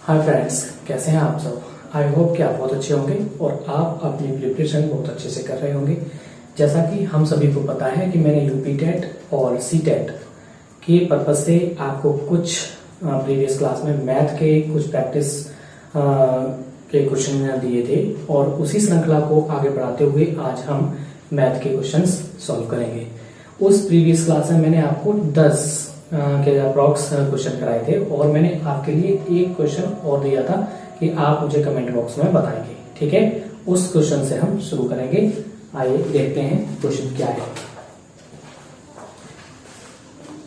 Hi friends, कैसे हैं आप सब। आई होप कि आप बहुत अच्छे होंगे और आप अपनी प्रिपरेशन बहुत अच्छे से कर रहे होंगे। जैसा कि हम सभी को पता है कि मैंने यूपी टेट और सी टेट के पर्पज से आपको कुछ प्रीवियस क्लास में मैथ के कुछ प्रैक्टिस के क्वेश्चन दिए थे और उसी श्रृंखला को आगे बढ़ाते हुए आज हम मैथ के क्वेश्चंस सॉल्व करेंगे। उस प्रीवियस क्लास में मैंने आपको 10 के अप्रॉक्स क्वेश्चन कराए थे और मैंने आपके लिए एक क्वेश्चन और दिया था कि आप मुझे कमेंट बॉक्स में बताएंगे। ठीक है, उस क्वेश्चन से हम शुरू करेंगे। आइए देखते हैं क्वेश्चन क्या है।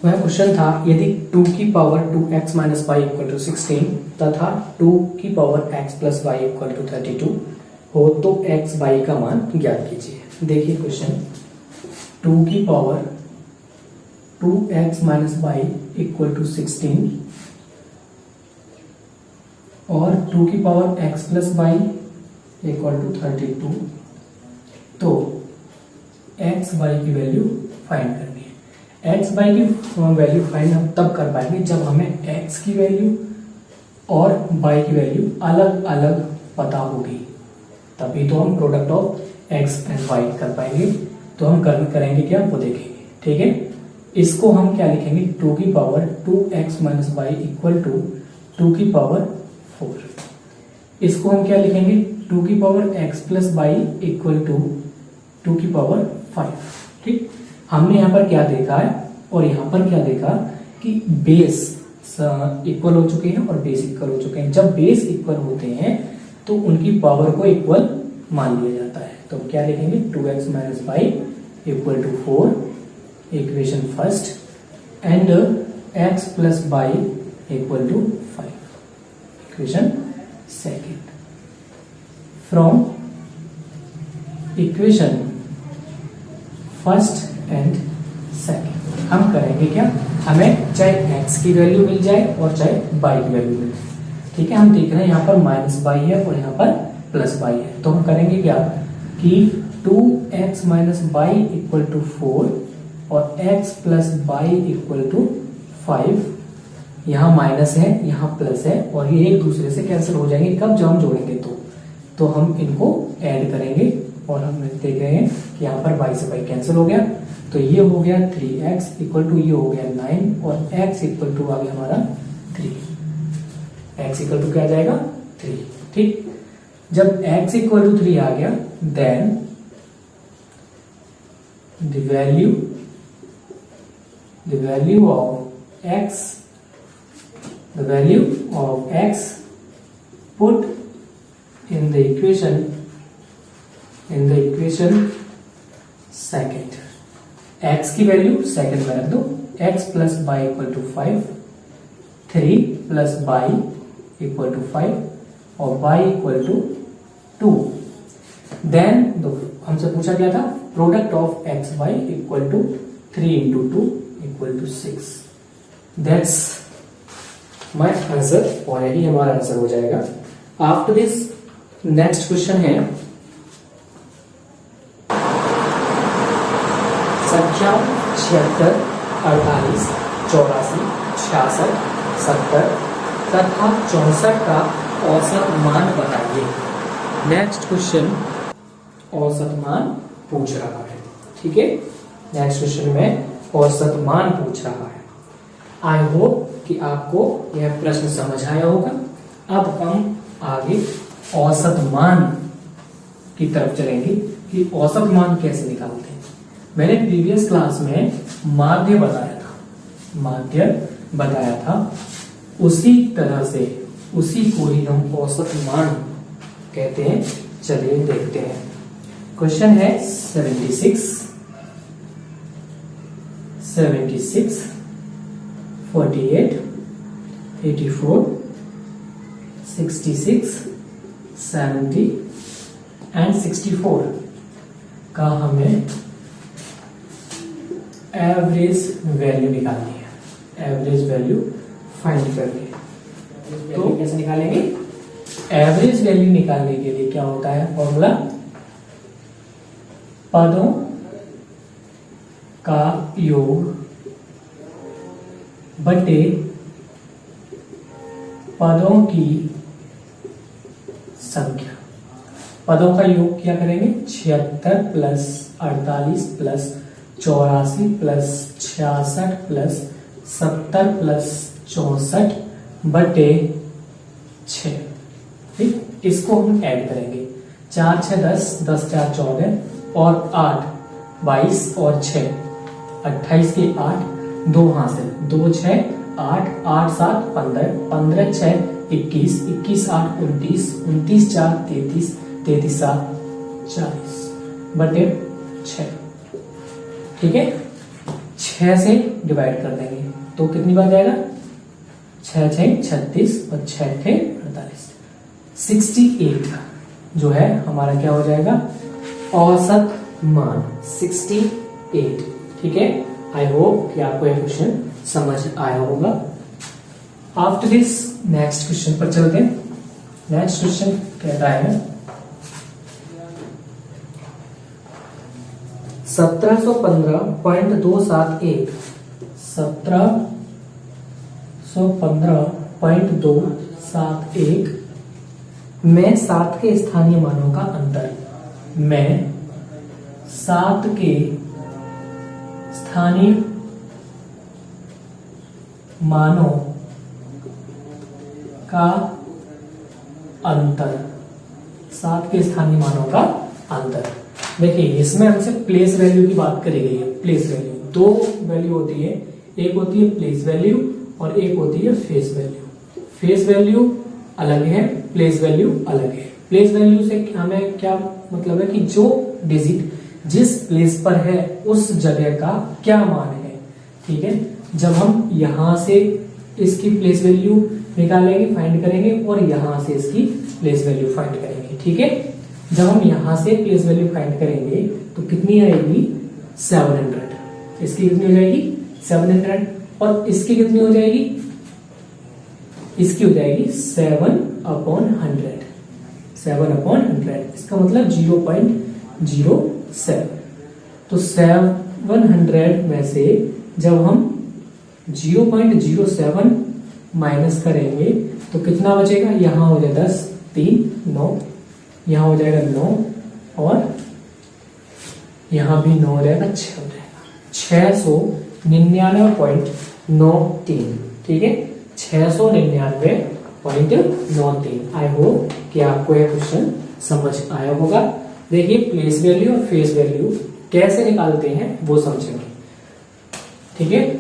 वह क्वेश्चन था, यदि 2 की power 2x minus y equal to 16 तथा 2 की power x plus y equal to 32 हो तो x y का मान ज्ञात कीजिए। देखिए क्वेश्चन, 2 की power 2x minus y equal to 16 और 2 की power x plus y equal to 32, तो x y की वैल्यू फाइंड करनी है। x y की वैल्यू फाइंड हम तब कर पाएंगे जब हमें x की वैल्यू और y की वैल्यू अलग अलग पता होगी, तभी तो हम product of x and y कर पाएंगे। तो हम करेंगे क्या, वो देखेंगे। ठीक है, इसको हम क्या लिखेंगे, 2 की power 2x minus y equal to 2 की पावर 4। इसको हम क्या लिखेंगे, 2 की power x plus y equal to 2 की पावर 5। ठीक, हमने यहाँ पर क्या देखा है और यहाँ पर क्या देखा कि बेस इक्वल हो चुके हैं और बेस इक्वल हो चुके हैं। जब बेस इक्वल होते हैं तो उनकी पावर को इक्वल मान लिया जाता है। तो हम क्या लिखेंगे, 2x minus y equal to 4, equation first, and x plus y equal to 5, equation second. From equation first and second हम करेंगे क्या, हमें चाहे x की वैल्यू मिल जाए और चाहे y की वैल्यू मिल जाए। ठीक है, हम देख रहे हैं यहाँ पर माइनस वाई है और यहाँ पर प्लस वाई है, तो हम करेंगे क्या कि 2x minus y equal to 4 और x plus y equal to 5। यहाँ माइनस है, यहाँ प्लस है और ये एक दूसरे से कैंसिल हो जाएंगे। कब, जब हम जोड़ेंगे तो हम इनको ऐड करेंगे और हम देख रहे हैं कि यहाँ पर y से y कैंसिल हो गया, तो ये हो गया 3x इक्वल टू, ये हो गया 9 और x इक्वल टू आ गया हमारा 3। x इक्वल टू क्या आ जाएगा, 3। ठीक, जब x इक्वल टू 3 आ गया, then the value of x put in the equation second, x की वैल्यू सेकंड में रख दो, x plus y equal to 5, 3 plus y equal to 5 और y इक्वल टू 2। देन हमसे पूछा गया था product of x y equal to 3 into 2 equal to 6। That's my answer और यही हमारा आंसर हो जाएगा। आफ्टर दिस नेक्स्ट क्वेश्चन है, संख्या 76, 48, 84, 66, 70 तथा 64 का औसत मान बताइए। नेक्स्ट क्वेश्चन औसत मान पूछ रहा है। ठीक है, नेक्स्ट क्वेश्चन में औसत मान पूछ रहा है। आई होप कि आपको यह प्रश्न समझ आया होगा। अब हम आगे औसत मान की तरफ चलेंगे कि औसत मान कैसे निकालते हैं। मैंने प्रीवियस क्लास में माध्य बताया था, उसी तरह से उसी को ही हम औसत मान कहते हैं। चलिए देखते हैं। क्वेश्चन है 76, 48, 84, 66, 70 एंड 64 का हमें एवरेज वैल्यू निकालनी है। एवरेज वैल्यू फाइंड करनी है। तो कैसे निकालेंगे, एवरेज वैल्यू निकालने के लिए क्या होता है फॉर्मूला, पदों का योग बटे पदों की संख्या, पदों का योग क्या करेंगे, 76 plus 48 plus 84 plus 66 plus 70 plus 64 बटे 6। ठीक, इसको हम ऐड करेंगे। 4 6 10, 10 4 14 और 8 22 और 6 28 के 8, 2 हासिल, 2 6 8, 8 7 15, 15 6 21, 21 8 29, 29 4 33, 33 7 40 बटे 6। ठीक है, 6 से डिवाइड कर देंगे तो कितनी बार जाएगा, 6 6 36 और 6 6 48, 68 जो है हमारा क्या हो जाएगा, औसत मान 68। ठीक है, आई होप कि आपको यह क्वेश्चन समझ आया होगा। आफ्टर दिस नेक्स्ट क्वेश्चन पर चलते हैं। नेक्स्ट क्वेश्चन कहता है 1715.271 1715.271 में 7 के स्थानीय मानों का अंतर, में 7 के स्थानीय मानों का अंतर, 7 के स्थानीय मानों का अंतर। देखिए इसमें हमसे प्लेस वैल्यू की बात करी गई है। प्लेस वैल्यू, दो वैल्यू होती है, एक होती है प्लेस वैल्यू और एक होती है फेस वैल्यू। फेस वैल्यू अलग है, प्लेस वैल्यू अलग है। प्लेस वैल्यू से हमें क्या मतलब है कि जो डिजिट जिस प्लेस पर है उस जगह का क्या मान है। ठीक है, जब हम यहां से इसकी प्लेस वैल्यू निकालेंगे, फाइंड करेंगे और यहां से इसकी प्लेस वैल्यू फाइंड करेंगे। ठीक है, जब हम यहां से प्लेस वैल्यू फाइंड करेंगे तो कितनी आएगी, 700। इसकी कितनी हो जाएगी, 700 और इसकी कितनी हो जाएगी, इसकी हो जाएगी 7/100। 7/100 इसका मतलब 0.07। तो 700 में से जब हम 0.07 माइनस करेंगे तो कितना बचेगा, यहां हो जाएगा 10 3 9, यहां हो जाएगा 9 और यहां भी 9 हो जाएगा, 6 हो जाएगा, 699.93। ठीक है, 699.93। आई होप कि आपको यह क्वेश्चन समझ आया होगा। देखिए प्लेस वैल्यू और फेस वैल्यू कैसे निकालते हैं वो समझेंगे। ठीक है,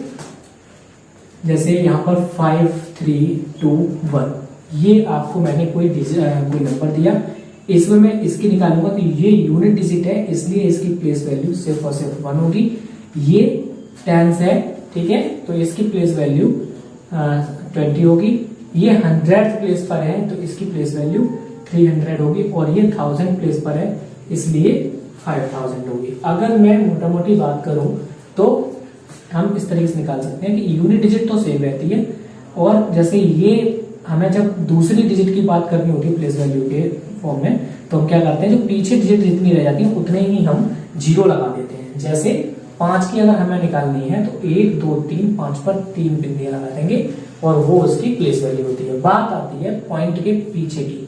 जैसे यहाँ पर 5 3 2 1, ये आपको मैंने कोई नंबर दिया, इसमें मैं इसकी निकालूंगा तो ये यूनिट डिजिट है, इसलिए इसकी प्लेस वैल्यू सिर्फ और सिर्फ 1 होगी। ये टेंस है, ठीक है, तो इसकी प्लेस वैल्यू 20 होगी। ये 100 प्लेस पर है तो इसकी प्लेस वैल्यू 300 होगी और ये 1000 प्लेस पर है इसलिए 5000 होगी। अगर मैं मोटा मोटी बात करूं तो हम इस तरीके से निकाल सकते हैं कि यूनिट डिजिट तो सेम रहती है और जैसे ये हमें जब दूसरी डिजिट की बात करनी होती है प्लेस वैल्यू के फॉर्म में तो हम क्या करते हैं, जो पीछे डिजिट जितनी रह जाती है उतने ही हम 0 लगा देते हैं। जैसे 5 की अगर हमें निकालनी है तो 1 2 3 5 पर 3 बिंदियां लगा देंगे और वो उसकी प्लेस वैल्यू होती है। बात आती है पॉइंट के पीछे की,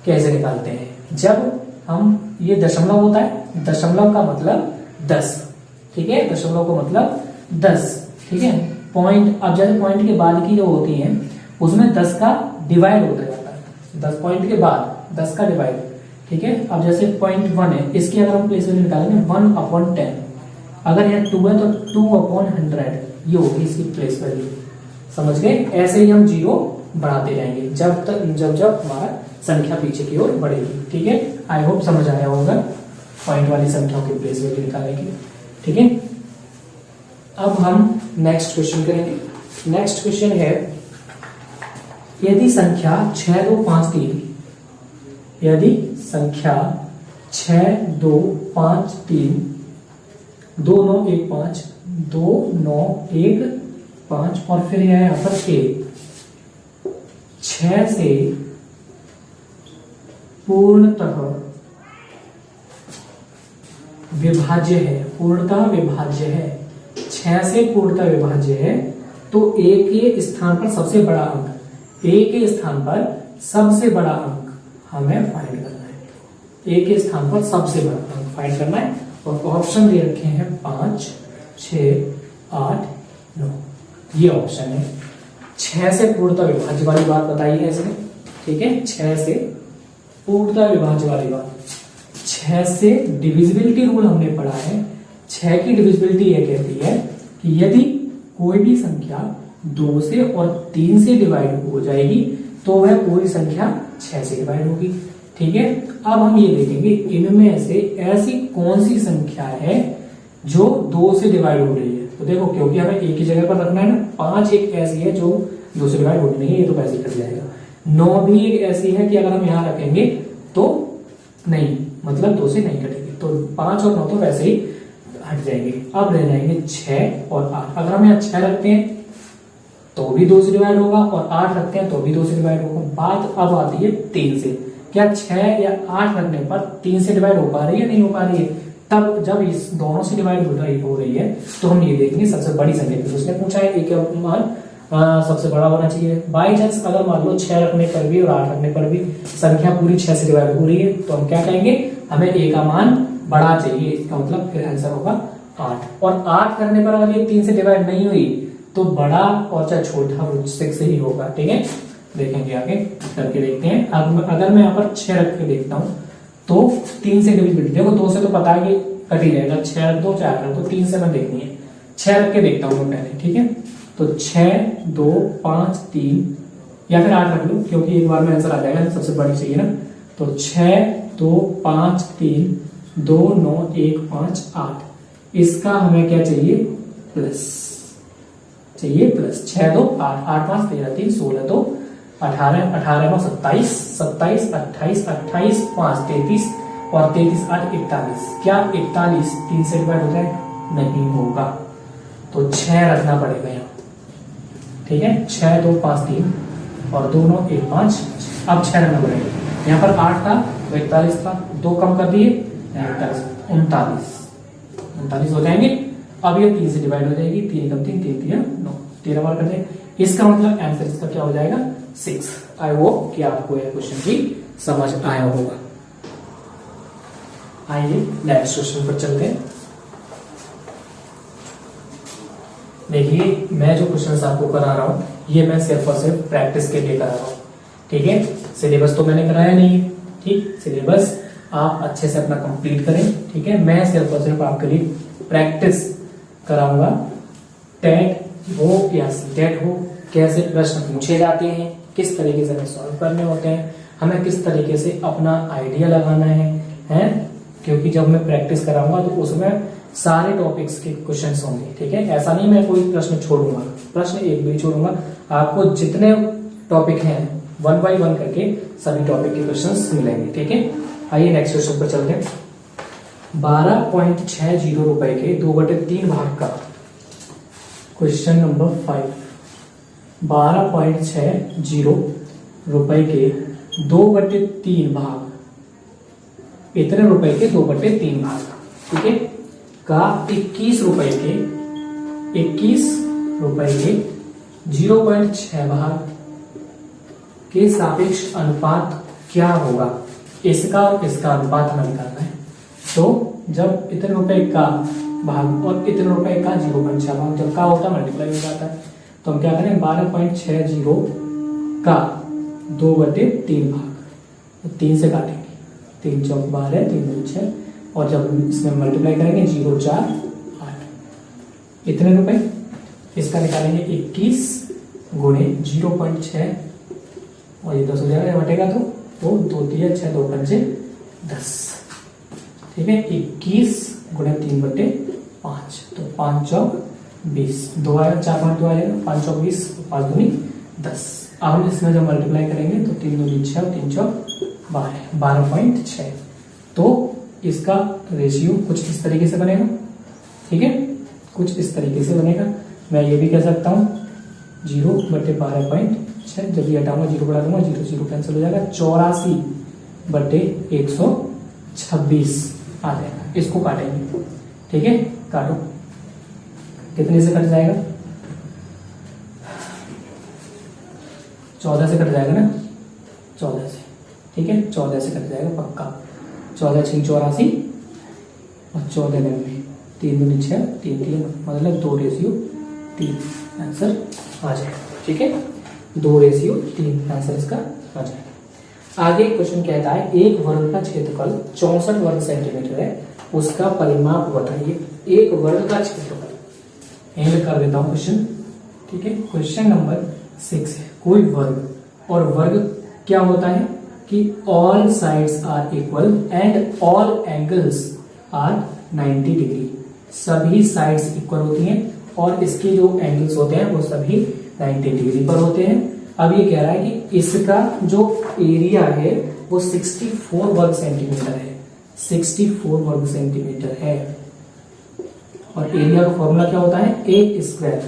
कैसे निकालते हैं। जब हम ये दशमलव होता है, दशमलव का मतलब 10, ठीक है, दशमलव का मतलब 10, ठीक है। पॉइंट, अब जैसे पॉइंट के बाद की जो होती है उसमें 10 का डिवाइड होता जाता है, 10 पॉइंट के बाद 10 का डिवाइड, ठीक है। अब जैसे पॉइंट 1 है, इसकी अगर हम प्लेस वैल्यू निकालेंगे 1/10, अगर यहाँ 2 है तो 2/100 ये होगी इसकी प्लेस वैल्यू। समझ गए, ऐसे ही हम 0 बढ़ाते जाएंगे जब तक जब हमारा संख्या पीछे की ओर बढ़ेगी। ठीक है, आई होप समझ आया होगा पॉइंट वाली संख्याओं की प्लेस वैल्यू निकालने के लिए। ठीक है, अब हम नेक्स्ट क्वेश्चन करेंगे। नेक्स्ट क्वेश्चन है, यदि संख्या 6253, यदि संख्या 6253 2915 2915 और फिर यह यहाँ पर 6 से पूर्णतः विभाज्य है, पूर्णतः विभाज्य है, 6 से पूर्णतः विभाज्य है तो एक ही स्थान पर सबसे बड़ा अंक ए के स्थान पर सबसे बड़ा अंक हमें फाइंड करना है। ए के स्थान पर सबसे बड़ा अंक फाइंड करना है और ऑप्शन दे रखे हैं 5, 6, 8, 9। ये ऑप्शन है। 6 से पूर्णतः विभाज्य वाली बात बताई है इसने, ठीक है। 6 से पूर्णतः विभाज्य वाली बात। 6 से डिविजिबिलिटी रूल हमने पढ़ा है। 6 की डिविजिबिलिटी ये कहती है कि यदि कोई भी संख्या 2 से और 3 से डिवाइड हो जाएगी तो वह पूरी संख्या 6 से डिवाइड होगी, ठीक है। अब हम ये देखेंगे इनमें से ऐसी कौन सी संख्या है जो 2 से डिवाइड हो रही है। तो देखो, क्योंकि हमें एक ही जगह पर रखना है ना, 5 एक ऐसी है जो 2 से डिवाइड होती नहीं है, ये तो वैसे ही कट जाएगा। 9 भी एक ऐसी है कि अगर हम यहाँ रखेंगे तो नहीं, मतलब 2 से नहीं कटेगी, तो 5 और 9 तो वैसे ही हट जाएंगे। अब रह जाएंगे 6 और 8। अगर हम यहाँ 6 रखते हैं तो भी 2 से डिवाइड होगा और 8 रखते हैं तो भी 2 से डिवाइड होगा। बात अब आती है 3 से। क्या 6 या 8 रखने पर 3 से डिवाइड हो पा रही है, नहीं हो पा रही है? तब जब इस दोनों से डिवाइड हो रही है तो हम ये देखेंगे सबसे बड़ी संख्या। तो उसने पूछा है एक मान सबसे बड़ा होना चाहिए। बाई चांस अगर मान लो 6 रखने पर भी और 8 रखने पर भी संख्या पूरी 6 से डिवाइड हो रही है तो हम क्या कहेंगे, हमें ए का मान बड़ा चाहिए। इसका मतलब फिर आंसर होगा 8। और 8 करने पर अगर ये 3 से डिवाइड नहीं हुई तो बड़ा और चाहे छोटा वो 6 ही होगा, ठीक है। देखेंगे आगे करके देखते हैं। अब अगर मैं यहाँ पर 6 रख के देखता हूँ तो 3 से डिविजिबिलिटी, देखो 2 से तो पता है कि कट ही जाएगा। 6 रख दो 4 रख दो, 3 से मैं देखनी है। 6 रख के देखता हूँ मैं पहले, ठीक है। तो 6, 2, 5, 3 या फिर 8 रख लो, क्योंकि एक बार में आंसर आ जाएगा, सबसे बड़ी चाहिए ना। तो 6, 2, 5, 3, 2, 9, 1, 5, 8। इसका हमें क्या चाहिए, प्लस चाहिए, प्लस 6, 2, 8, 8, 5, 13, 3, 16, 2, 18, 18, 9, 27, 27, 28, 28, 5, 33 और 33, 8, 41। क्या 41 3 से डिवाइड हो जाए? नहीं होगा, तो 6 रखना पड़ेगा यहाँ, ठीक है। 6, 2, 5, 3 और 2, 9, 1, 5। अब 6 रखना पड़ेगा। यहाँ पर 8 था तो 41 था, 2 कम कर दिए 39 हो जाएंगे। अब ये 3 से डिवाइड हो जाएगी, 3 कम 3, 3 3 9, 13 बार कर दें। इसका मतलब आंसर इसका क्या हो जाएगा, 6। आई होप कि आपको यह क्वेश्चन की समझ आया होगा। आइए नेक्स्ट क्वेश्चन पर चलते हैं। देखिए, मैं जो क्वेश्चन आपको करा रहा हूं ये मैं सिर्फ और सिर्फ प्रैक्टिस के लिए करा रहा हूं, ठीक है। सिलेबस तो मैंने कराया नहीं है, ठीक। सिलेबस आप अच्छे से अपना कंप्लीट करें, ठीक है। मैं सिर्फ और सिर्फ आपके लिए प्रैक्टिस कराऊंगा। टेट हो या सीटेट हो, कैसे प्रश्न पूछे जाते हैं, किस तरीके से हमें सॉल्व करने होते हैं, हमें किस तरीके से अपना आइडिया लगाना है, क्योंकि जब मैं प्रैक्टिस कराऊंगा तो उसमें सारे टॉपिक्स के क्वेश्चंस होंगे, ठीक है। ऐसा नहीं मैं कोई प्रश्न छोड़ूंगा, प्रश्न एक भी छोड़ूंगा। आपको जितने टॉपिक हैं 1 by 1 करके सभी टॉपिक के क्वेश्चंस मिलेंगे, ठीक है। आइए नेक्स्ट क्वेश्चन पर चलते हैं। 12.60 रुपए के 2/3 भाग का क्वेश्चन नंबर 5। 12.60 रुपए के 2/3 भाग, इतने रुपए के 2/3 भाग, ठीक है, का 21 रुपए के 0.6 भाग के सापेक्ष अनुपात क्या होगा। इसका और इसका अनुपात हमें निकालना है। तो जब इतने रुपए का भाग और इतने रुपए का 0.6 भाग जब का होता है मल्टीप्लाई हो जाता है, तो हम क्या करें, 12.60 का 2/3 भाग, तो 3 से काटेंगे, 3 चौक 12, 3 दूनी 6, और जब इसमें मल्टीप्लाई करेंगे 0, 4, 8, इतने रुपए। इसका निकालेंगे 21 गुणे 0.6 और ये 10 हो जाएगा, बटेगा तो 2 3 6 2 5 10, ठीक है। 21 गुणे 3/5, तो 5 चौक 20, 2 आएगा, 4 5 2 आएगा, 5 चौक 20, 5 दूनी 10। अब हम इसमें जब मल्टीप्लाई करेंगे तो 3 दूनी 6 और 3 चौक 12, 12.6। तो इसका रेशियो कुछ इस तरीके से बनेगा, ठीक है, कुछ इस तरीके से बनेगा। मैं ये भी कह सकता हूँ 0/12.6, जब ये हटाऊंगा 0 बढ़ा दूंगा, 0 0 कैंसिल हो जाएगा, 84/126 आ जाएगा। इसको काटेंगे, ठीक है, काटो, कितने से कट जाएगा, 14 से कट जाएगा ना, 14 से, ठीक है, 14 से कट जाएगा पक्का। 14 6 84 और 14 90, 3 दूनी 6, 3 के लिए मतलब 2:3 आंसर आ जाएगा, ठीक है, 2:3 आंसर इसका आ जाएगा। आगे क्वेश्चन कहता है एक वर्ग का क्षेत्रफल 64 वर्ग सेंटीमीटर है, उसका परिमाप बताइए। एक वर्ग का क्षेत्रफल एंड कर देता हूं क्वेश्चन, ठीक है। क्वेश्चन नंबर 6 है, कोई वर्ग, और वर्ग क्या होता है कि all sides are equal and all angles are 90 degree, सभी साइड्स इक्वल होती हैं और इसके जो एंगल्स होते हैं वो सभी 90 डिग्री पर होते हैं। अब ये कह रहा है कि इसका जो एरिया है वो 64 वर्ग सेंटीमीटर है, 64 वर्ग सेंटीमीटर है। और एरिया का फॉर्मूला क्या होता है, ए स्क्वायर।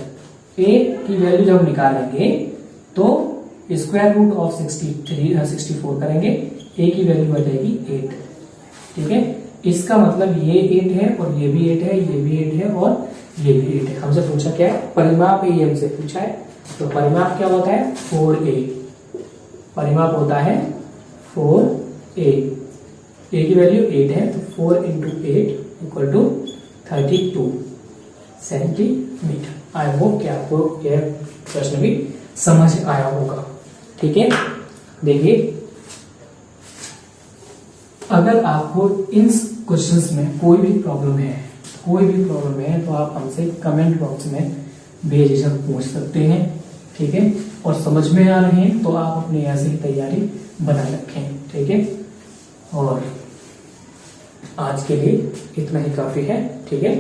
ए की वैल्यू जब निकालेंगे तो स्क्वायर रूट ऑफ 64 करेंगे, ए की वैल्यू आ जाएगी 8, ठीक है। इसका मतलब ये 8 है और ये भी 8 है, ये भी 8 है और ये भी 8 है। हमसे पूछा क्या है, परिमाप ये हमसे पूछा है, तो परिमाप क्या होता है 4a, परिमाप होता है 4a, ए की वैल्यू 8 है तो 4 × 8 equal to 32 centimetre. I hope कि आपको यह प्रश्न भी समझ आया होगा, ठीक है। देखिए अगर आपको इन क्वेश्चंस में कोई भी प्रॉब्लम है तो आप हमसे कमेंट बॉक्स में बेझिझक पूछ सकते हैं, ठीक है। और समझ में आ रहे हैं तो आप अपनी ऐसी तैयारी बना रखें, ठीक है। और आज के लिए इतना ही काफी है, ठीक है।